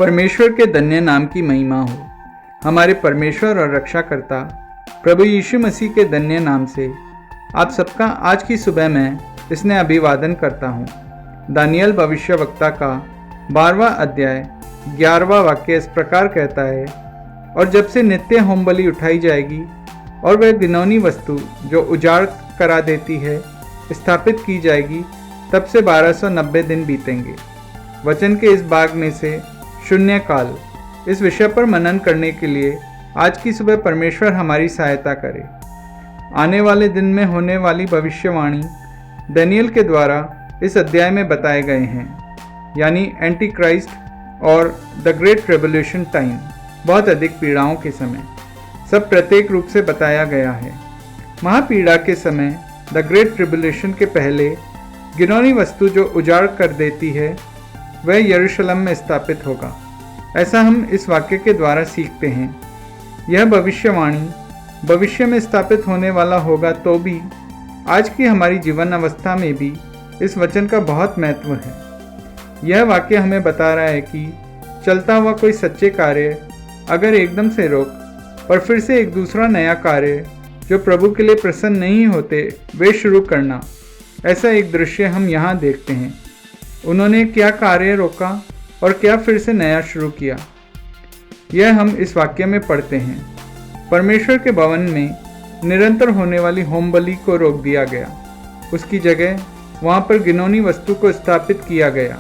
परमेश्वर के धन्य नाम की महिमा हो। हमारे परमेश्वर और रक्षाकर्ता प्रभु यीशु मसीह के धन्य नाम से आप सबका आज की सुबह में इसने अभिवादन करता हूँ। दानियल भविष्यवक्ता का 12वां अध्याय 11वां वाक्य इस प्रकार कहता है, और जब से नित्य होम बलि उठाई जाएगी और वह घिनौनी वस्तु जो उजाड़ करा देती है स्थापित की जाएगी, तब से 1290 दिन बीतेंगे। वचन के इस भाग में से शून्य काल इस विषय पर मनन करने के लिए आज की सुबह परमेश्वर हमारी सहायता करे। आने वाले दिन में होने वाली भविष्यवाणी दानियल के द्वारा इस अध्याय में बताए गए हैं, यानी एंटी क्राइस्ट और द ग्रेट रेवोल्यूशन टाइम, बहुत अधिक पीड़ाओं के समय, सब प्रत्येक रूप से बताया गया है। महापीड़ा के समय द ग्रेट ट्रिब्यूलेशन के पहले घिनौनी वस्तु जो उजाड़ कर देती है वह यरूशलेम में स्थापित होगा। ऐसा हम इस वाक्य के द्वारा सीखते हैं। यह भविष्यवाणी भविष्य में स्थापित होने वाला होगा, तो भी आज की हमारी जीवन अवस्था में भी इस वचन का बहुत महत्व है। यह वाक्य हमें बता रहा है कि चलता हुआ कोई सच्चे कार्य अगर एकदम से रोक और फिर से एक दूसरा नया कार्य जो प्रभु के लिए प्रसन्न नहीं होते वे शुरू करना, ऐसा एक दृश्य हम यहाँ देखते हैं। उन्होंने क्या कार्य रोका और क्या फिर से नया शुरू किया, यह हम इस वाक्य में पढ़ते हैं। परमेश्वर के भवन में निरंतर होने वाली होम बलि को रोक दिया गया, उसकी जगह वहाँ पर घिनौनी वस्तु को स्थापित किया गया।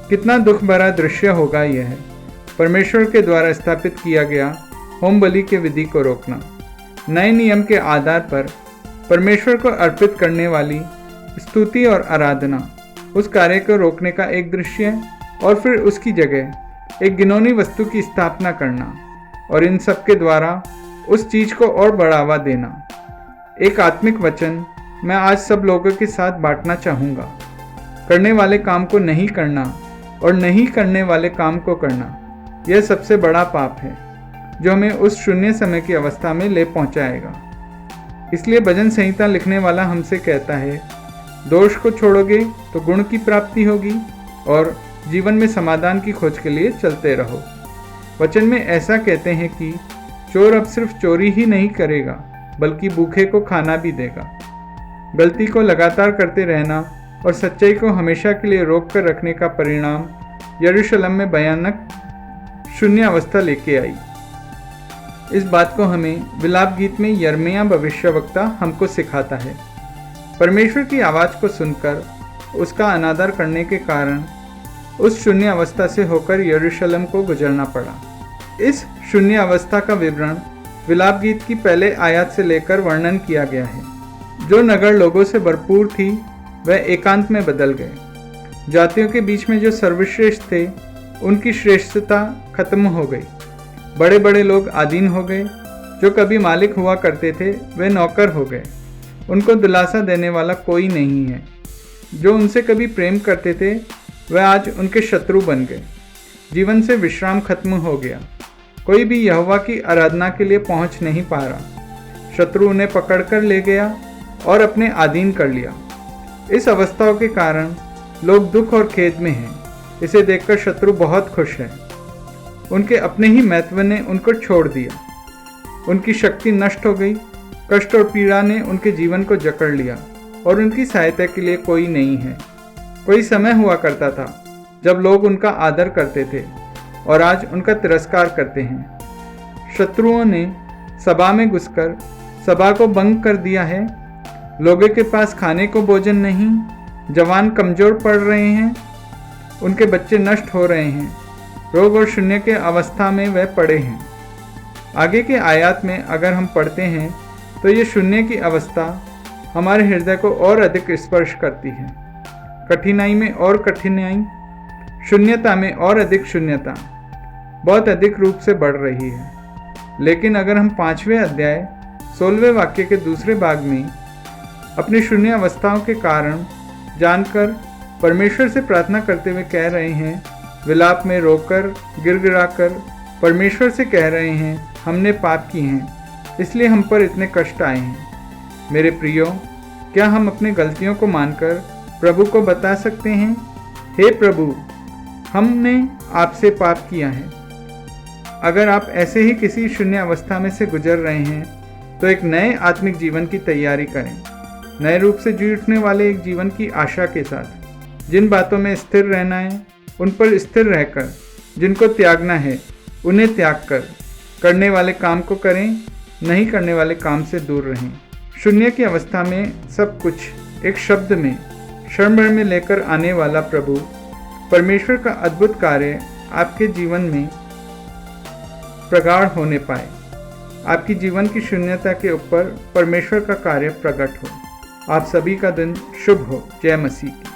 कितना दुख भरा दृश्य होगा यह, परमेश्वर के द्वारा स्थापित किया गया होम बलि के विधि को रोकना। नए नियम के आधार पर परमेश्वर को अर्पित करने वाली स्तुति और आराधना, उस कार्य को रोकने का एक दृश्य, और फिर उसकी जगह एक घिनौनी वस्तु की स्थापना करना, और इन सब के द्वारा उस चीज को और बढ़ावा देना। एक आत्मिक वचन मैं आज सब लोगों के साथ बांटना चाहूँगा। करने वाले काम को नहीं करना और नहीं करने वाले काम को करना, यह सबसे बड़ा पाप है जो हमें उस शून्य समय की अवस्था में ले पहुँचाएगा। इसलिए भजन संहिता लिखने वाला हमसे कहता है, दोष को छोड़ोगे तो गुण की प्राप्ति होगी और जीवन में समाधान की खोज के लिए चलते रहो। वचन में ऐसा कहते हैं कि चोर अब सिर्फ चोरी ही नहीं करेगा बल्कि भूखे को खाना भी देगा। गलती को लगातार करते रहना और सच्चाई को हमेशा के लिए रोक कर रखने का परिणाम यरूशलेम में भयानक शून्य अवस्था लेके आई। इस बात को हमें विलाप गीत में यिर्मयाह भविष्यवक्ता हमको सिखाता है। परमेश्वर की आवाज़ को सुनकर उसका अनादर करने के कारण उस शून्य अवस्था से होकर यरूशलेम को गुजरना पड़ा। इस शून्य अवस्था का विवरण विलाप गीत की पहले आयत से लेकर वर्णन किया गया है। जो नगर लोगों से भरपूर थी वह एकांत में बदल गए। जातियों के बीच में जो सर्वश्रेष्ठ थे उनकी श्रेष्ठता खत्म हो गई। बड़े बड़े लोग अधीन हो गए। जो कभी मालिक हुआ करते थे वे नौकर हो गए। उनको दिलासा देने वाला कोई नहीं है। जो उनसे कभी प्रेम करते थे वह आज उनके शत्रु बन गए। जीवन से विश्राम खत्म हो गया। कोई भी यहोवा की आराधना के लिए पहुंच नहीं पा रहा। शत्रु उन्हें पकड़कर ले गया और अपने अधीन कर लिया। इस अवस्थाओं के कारण लोग दुख और खेद में हैं। इसे देखकर शत्रु बहुत खुश है। उनके अपने ही महत्व ने उनको छोड़ दिया। उनकी शक्ति नष्ट हो गई। कष्ट और पीड़ा ने उनके जीवन को जकड़ लिया और उनकी सहायता के लिए कोई नहीं है। कोई समय हुआ करता था जब लोग उनका आदर करते थे और आज उनका तिरस्कार करते हैं। शत्रुओं ने सभा में घुसकर सभा को भंग कर दिया है। लोगों के पास खाने को भोजन नहीं, जवान कमजोर पड़ रहे हैं, उनके बच्चे नष्ट हो रहे हैं। रोग और शून्य के अवस्था में वह पड़े हैं। आगे के आयत में अगर हम पढ़ते हैं तो ये शून्य की अवस्था हमारे हृदय को और अधिक स्पर्श करती है। कठिनाई में और कठिनाई, शून्यता में और अधिक शून्यता बहुत अधिक रूप से बढ़ रही है। लेकिन अगर हम 5वें अध्याय 16वें वाक्य के दूसरे भाग में अपनी शून्य अवस्थाओं के कारण जानकर परमेश्वर से प्रार्थना करते हुए कह रहे हैं, विलाप में रोकर गिड़गिड़ाकर परमेश्वर से कह रहे हैं, हमने पाप किए हैं इसलिए हम पर इतने कष्ट आए हैं। मेरे प्रियो, क्या हम अपनी गलतियों को मानकर प्रभु को बता सकते हैं, हे प्रभु हमने आपसे पाप किया है। अगर आप ऐसे ही किसी शून्य अवस्था में से गुजर रहे हैं तो एक नए आत्मिक जीवन की तैयारी करें, नए रूप से जी उठने वाले एक जीवन की आशा के साथ। जिन बातों में स्थिर रहना है उन पर स्थिर रहकर, जिनको त्यागना है उन्हें त्याग कर, करने वाले काम को करें, नहीं करने वाले काम से दूर रहें। शून्य की अवस्था में सब कुछ एक शब्द में, क्षण भर में लेकर आने वाला प्रभु परमेश्वर का अद्भुत कार्य आपके जीवन में प्रगाढ़ होने पाए। आपकी जीवन की शून्यता के ऊपर परमेश्वर का कार्य प्रकट हो। आप सभी का दिन शुभ हो। जय मसीह की।